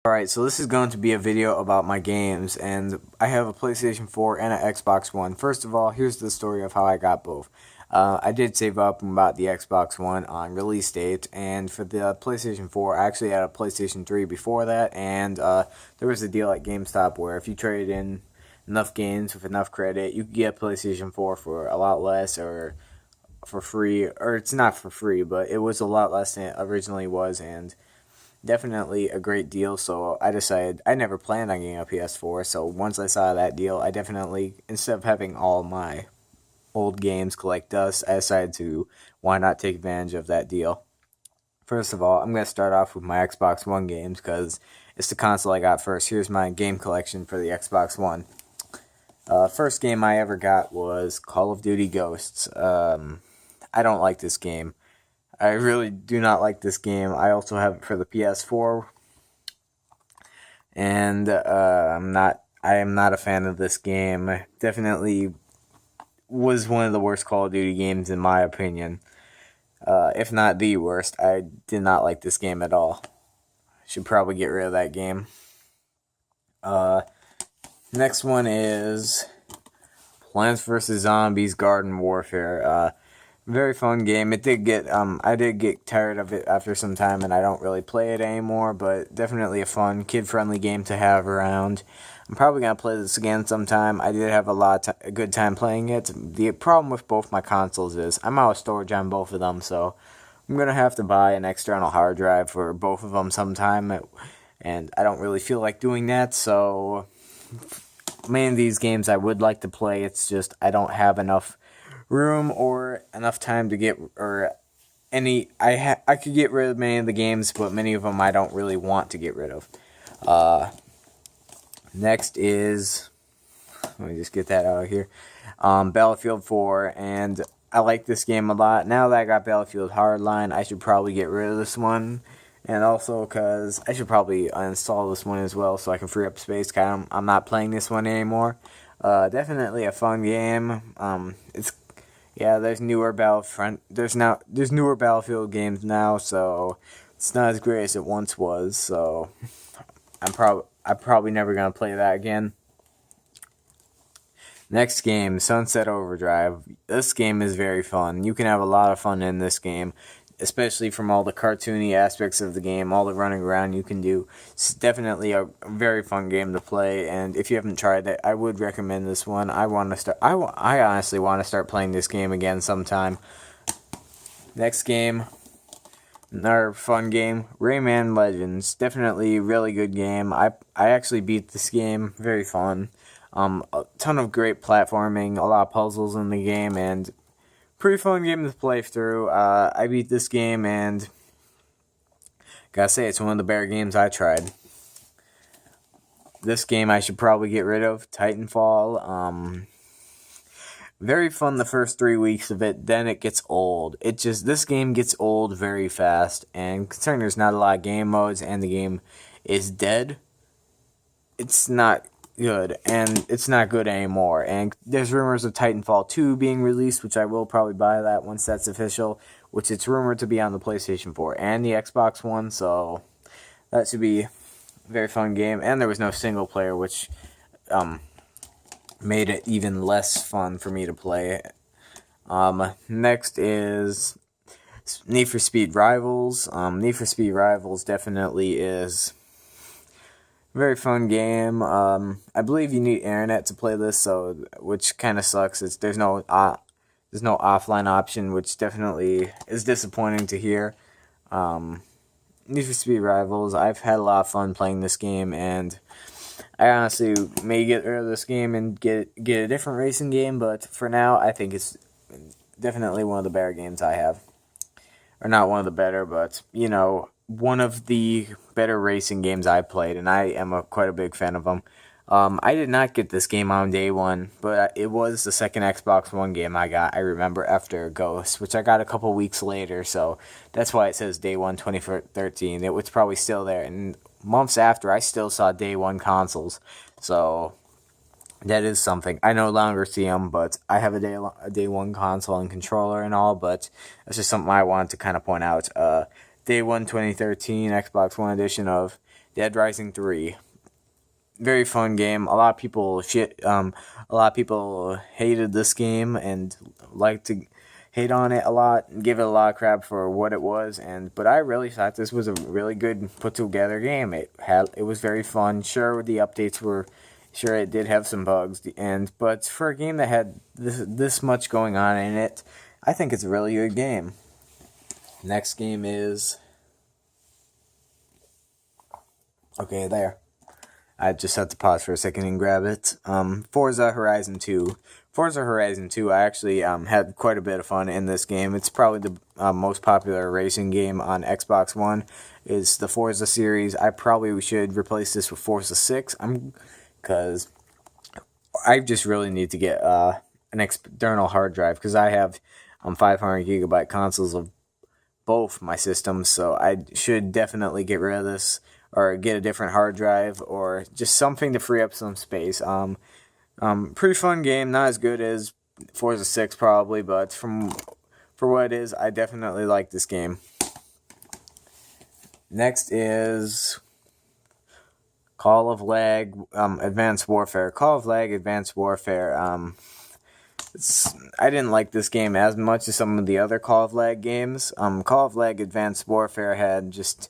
Alright, so this is going to be a video about my games, and I have a PlayStation 4 and an Xbox One. First of all, here's the story of how I got both. I did save up and bought the Xbox One on release date, and for the PlayStation 4, I actually had a PlayStation 3 before that, and there was a deal at GameStop where if you traded in enough games with enough credit, you could get a PlayStation 4 for a lot less, or for free, or it's not for free, but it was a lot less than it originally was, and definitely a great deal. So I decided I never planned on getting a PS4. So once I saw that deal, I definitely, instead of having all my old games collect dust, I decided to why not take advantage of that deal. First of all, I'm going to start off with my Xbox One games because it's the console I got first. Here's my game collection for the Xbox One. First game I ever got was Call of Duty Ghosts. I don't like this game. I really do not like this game. I also have it for the PS4, and I am not a fan of this game. Definitely was one of the worst Call of Duty games in my opinion, if not the worst. I did not like this game at all. Should probably get rid of that game. Next one is Plants vs. Zombies Garden Warfare. Very fun game. It did get I did get tired of it after some time, and I don't really play it anymore. But definitely a fun, kid-friendly game to have around. I'm probably gonna play this again sometime. I did have a good time playing it. The problem with both my consoles is I'm out of storage on both of them, so I'm gonna have to buy an external hard drive for both of them sometime, and I don't really feel like doing that. So many of these games I would like to play. It's just I don't have enough room or enough time to get I could get rid of many of the games, but many of them I don't really want to get rid of. Next is, let me just get that out of here, Battlefield 4, and I like this game a lot. Now that I got Battlefield Hardline, I should probably get rid of this one, and also because I should probably uninstall this one as well so I can free up space. I'm not playing this one anymore. Definitely a fun game. There's newer there's newer Battlefield games now, so it's not as great as it once was. So I'm probably never gonna play that again. Next game, Sunset Overdrive. This game is very fun. You can have a lot of fun in this game, especially from all the cartoony aspects of the game, all the running around you can do. It's definitely a very fun game to play, and if you haven't tried it, I would recommend this one. I honestly want to start playing this game again sometime. Next game, another fun game, Rayman Legends. Definitely a really good game. I actually beat this game. Very fun. A ton of great platforming, a lot of puzzles in the game, and pretty fun game to play through. I beat this game, and gotta say, it's one of the better games I tried. This game I should probably get rid of, Titanfall. Very fun the first 3 weeks of it, then it gets old. This game gets old very fast, and considering there's not a lot of game modes, and the game is dead, it's not good, and it's not good anymore. And there's rumors of Titanfall 2 being released, which I will probably buy that once that's official, which it's rumored to be on the PlayStation 4 and the Xbox One, so that should be a very fun game. And there was no single player, which made it even less fun for me to play. Next is Need for Speed Rivals. Need for Speed Rivals definitely is very fun game. I believe you need internet to play this, so which kind of sucks. There's no offline option, which definitely is disappointing to hear. Need for Speed Rivals. I've had a lot of fun playing this game, and I honestly may get rid of this game and get a different racing game. But for now, I think it's definitely one of the better games I have, or not one of the better, but one of the better racing games I played, and I am quite a big fan of them. I did not get this game on day one, but it was the second Xbox One game I got, I remember, after Ghost, which I got a couple weeks later, so that's why it says day one 2013. It was probably still there, and months after, I still saw day one consoles, so that is something. I no longer see them, but I have a day one console and controller and all, but that's just something I wanted to kind of point out. Day 1 2013 Xbox One edition of Dead Rising 3. Very fun game. A lot of people hated this game and like to hate on it a lot and give it a lot of crap for what it was, but I really thought this was a really good put together game. It was very fun. Sure, the updates were sure it did have some bugs, but for a game that had this much going on in it, I think it's a really good game. Next game is okay there. I just had to pause for a second and grab it. Forza Horizon 2. Forza Horizon 2, I actually had quite a bit of fun in this game. It's probably the most popular racing game on Xbox One. Is the Forza series. I probably should replace this with Forza 6. Because I just really need to get an external hard drive. Because I have 500 gigabyte consoles of both my systems. So I should definitely get rid of this, or get a different hard drive, or just something to free up some space. Pretty fun game, not as good as Forza 6 probably, but for what it is, I definitely like this game. Next is Call of Lag Advanced Warfare. Call of Lag Advanced Warfare. I didn't like this game as much as some of the other Call of Lag games. Call of Lag Advanced Warfare had just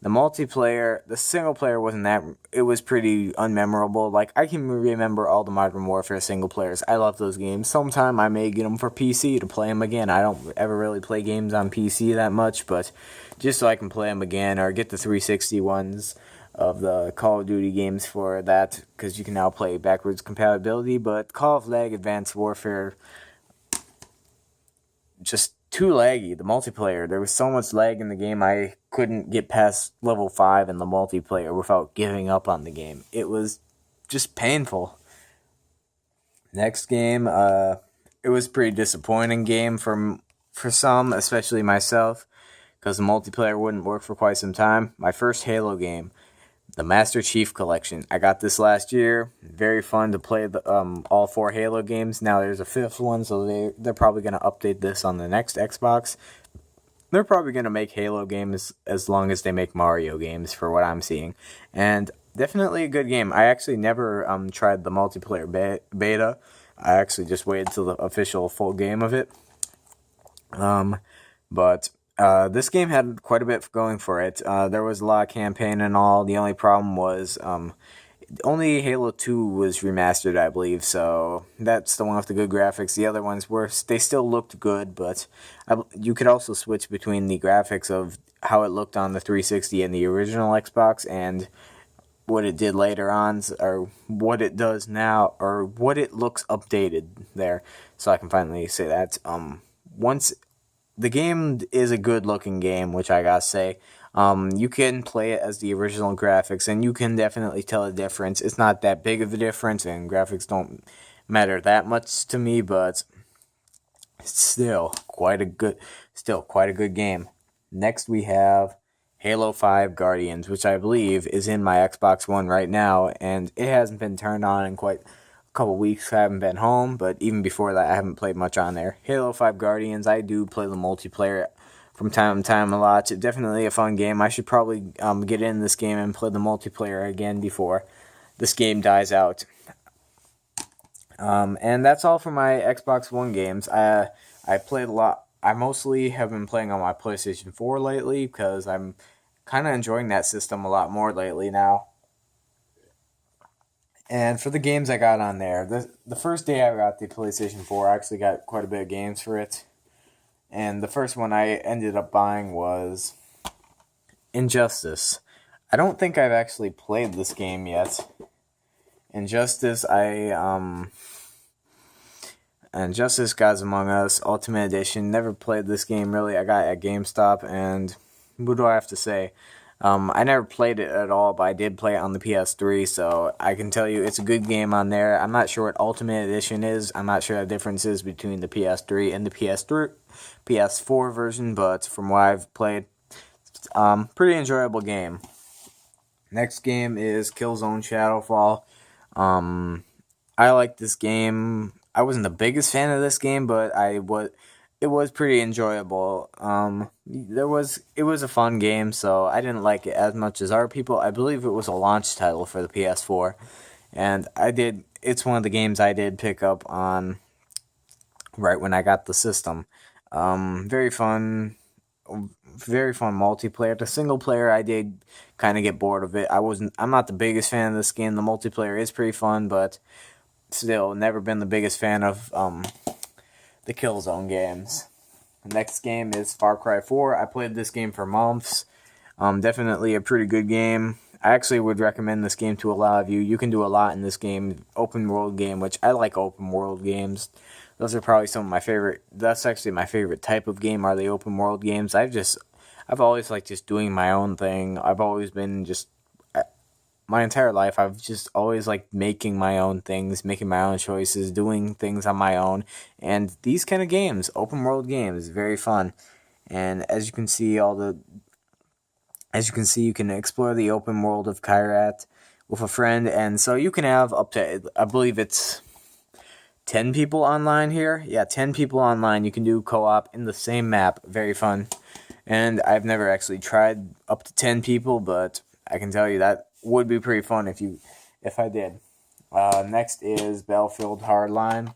the multiplayer. The single player wasn't that. It was pretty unmemorable. Like, I can remember all the Modern Warfare single players. I love those games. Sometime I may get them for PC to play them again. I don't ever really play games on PC that much, but just so I can play them again, or get the 360 ones of the Call of Duty games for that, because you can now play backwards compatibility. But Call of Lag Advanced Warfare, just too laggy. The multiplayer, there was so much lag in the game, I couldn't get past level 5 in the multiplayer without giving up on the game. It was just painful. Next game, it was a pretty disappointing game for some, especially myself, because the multiplayer wouldn't work for quite some time. My first Halo game, the Master Chief Collection. I got this last year. Very fun to play all 4 Halo games. Now there's a 5th one, so they're probably going to update this on the next Xbox. They're probably going to make Halo games as long as they make Mario games, for what I'm seeing. And definitely a good game. I actually never tried the multiplayer beta. I actually just waited till the official full game of it. But this game had quite a bit going for it. There was a lot of campaign and all. The only problem was only Halo 2 was remastered, I believe, so that's the one with the good graphics. The other ones they still looked good, but you could also switch between the graphics of how it looked on the 360 and the original Xbox, and what it did later on, or what it does now, or what it looks updated there. So I can finally say that. Once the game is a good-looking game, which I gotta say. You can play it as the original graphics, and you can definitely tell a difference. It's not that big of a difference, and graphics don't matter that much to me, but it's still quite a good game. Next, we have Halo 5 Guardians, which I believe is in my Xbox One right now, and it hasn't been turned on in quite a couple weeks. I haven't been home, but even before that, I haven't played much on there. Halo 5 Guardians, I do play the multiplayer from time to time a lot. It's definitely a fun game. I should probably get in this game and play the multiplayer again before this game dies out. And that's all for my Xbox One games. I played a lot. I mostly have been playing on my PlayStation 4 lately, because I'm kind of enjoying that system a lot more lately now. And for the games I got on there, the first day I got the PlayStation 4, I actually got quite a bit of games for it. And the first one I ended up buying was Injustice. I don't think I've actually played this game yet. Injustice, Injustice Gods Among Us Ultimate Edition. Never played this game really. I got it at GameStop, and what do I have to say? I never played it at all, but I did play it on the PS3, so I can tell you it's a good game on there. I'm not sure what Ultimate Edition is. I'm not sure the differences between the PS3 and the PS4 version, but from what I've played, pretty enjoyable game. Next game is Killzone Shadowfall. I like this game. I wasn't the biggest fan of this game, but it was pretty enjoyable. It was a fun game, so I didn't like it as much as other people. I believe it was a launch title for the PS4, and I did. It's one of the games I did pick up on right when I got the system. Very fun, very fun multiplayer. The single player, I did kind of get bored of it. I'm not the biggest fan of this game. The multiplayer is pretty fun, but still, never been the biggest fan of the Killzone games. The next game is Far Cry 4. I played this game for months. Definitely a pretty good game. I actually would recommend this game to a lot of you. You can do a lot in this game, open world game, which I like open world games. Those are probably some of my favorite. That's actually my favorite type of game, are the open world games. I've always liked just doing my own thing. I've always been just my entire life, I've just always liked making my own things, making my own choices, doing things on my own. And these kind of games, open world games, very fun. And as you can see, you can explore the open world of Kyrat with a friend, and so you can have up to, I believe it's 10 people online here. Yeah, 10 people online. You can do co-op in the same map. Very fun. And I've never actually tried up to 10 people, but I can tell you that would be pretty fun if I did. Next is Battlefield Hardline.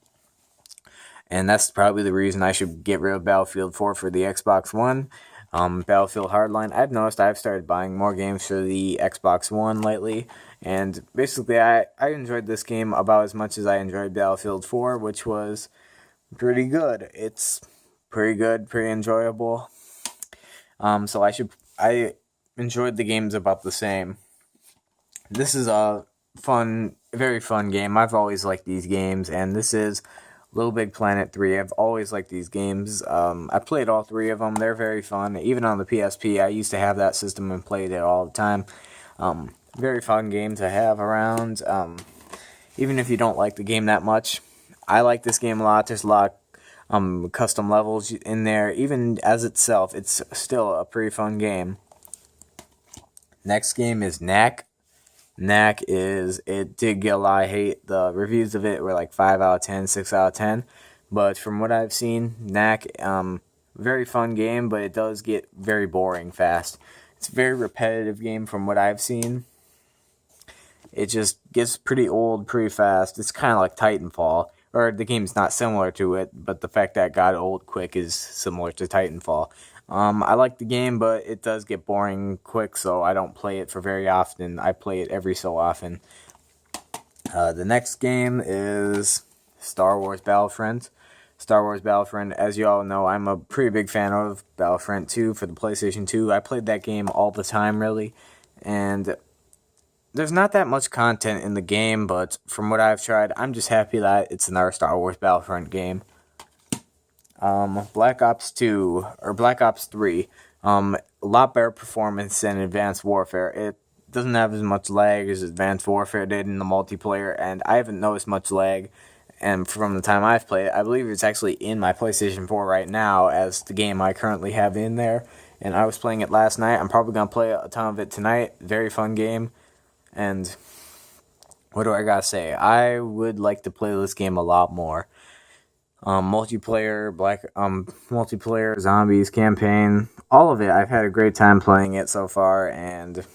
And that's probably the reason I should get rid of Battlefield 4 for the Xbox One. Battlefield Hardline, I've noticed I've started buying more games for the Xbox One lately. And basically, I enjoyed this game about as much as I enjoyed Battlefield 4, which was pretty good. It's pretty good, pretty enjoyable. So I enjoyed the games about the same. This is a very fun game. I've always liked these games, and this is Little Big Planet 3. I've always liked these games. I played all three of them. They're very fun. Even on the PSP, I used to have that system and played it all the time. Very fun game to have around. Even if you don't like the game that much, I like this game a lot. There's a lot of custom levels in there. Even as itself, it's still a pretty fun game. Next game is Knack. It did get a lot of hate. The reviews of it were like 5 out of 10, 6 out of 10. But from what I've seen, Knack, very fun game, but it does get very boring fast. It's a very repetitive game from what I've seen. It just gets pretty old pretty fast. It's kind of like Titanfall. Or the game's not similar to it, but the fact that it got old quick is similar to Titanfall. I like the game, but it does get boring quick, so I don't play it for very often. I play it every so often. The next game is Star Wars Battlefront. Star Wars Battlefront, as you all know, I'm a pretty big fan of Battlefront 2 for the PlayStation 2. I played that game all the time, really, and there's not that much content in the game, but from what I've tried, I'm just happy that it's another Star Wars Battlefront game. Black Ops 2, or Black Ops 3, a lot better performance than Advanced Warfare. It doesn't have as much lag as Advanced Warfare did in the multiplayer, and I haven't noticed much lag. And from the time I've played it, I believe it's actually in my PlayStation 4 right now as the game I currently have in there. And I was playing it last night. I'm probably going to play a ton of it tonight. Very fun game. And what do I gotta say? I would like to play this game a lot more. Multiplayer, multiplayer, zombies, campaign, all of it. I've had a great time playing it so far, and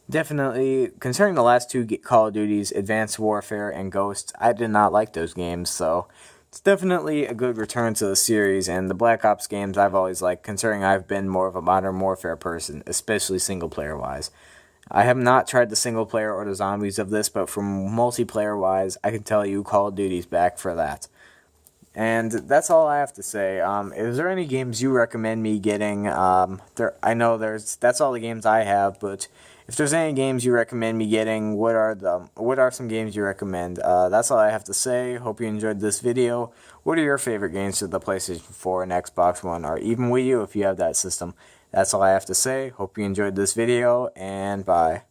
definitely, concerning the last two Call of Duties, Advanced Warfare and Ghosts, I did not like those games, so it's definitely a good return to the series. And the Black Ops games I've always liked, considering I've been more of a Modern Warfare person, especially single player wise. I have not tried the single player or the zombies of this, but from multiplayer wise, I can tell you Call of Duty's back for that. And that's all I have to say. Is there any games you recommend me getting? I know that's all the games I have, but if there's any games you recommend me getting, what are some games you recommend? That's all I have to say. Hope you enjoyed this video. What are your favorite games for the PlayStation 4 and Xbox One, or even Wii U if you have that system? That's all I have to say. Hope you enjoyed this video, and bye.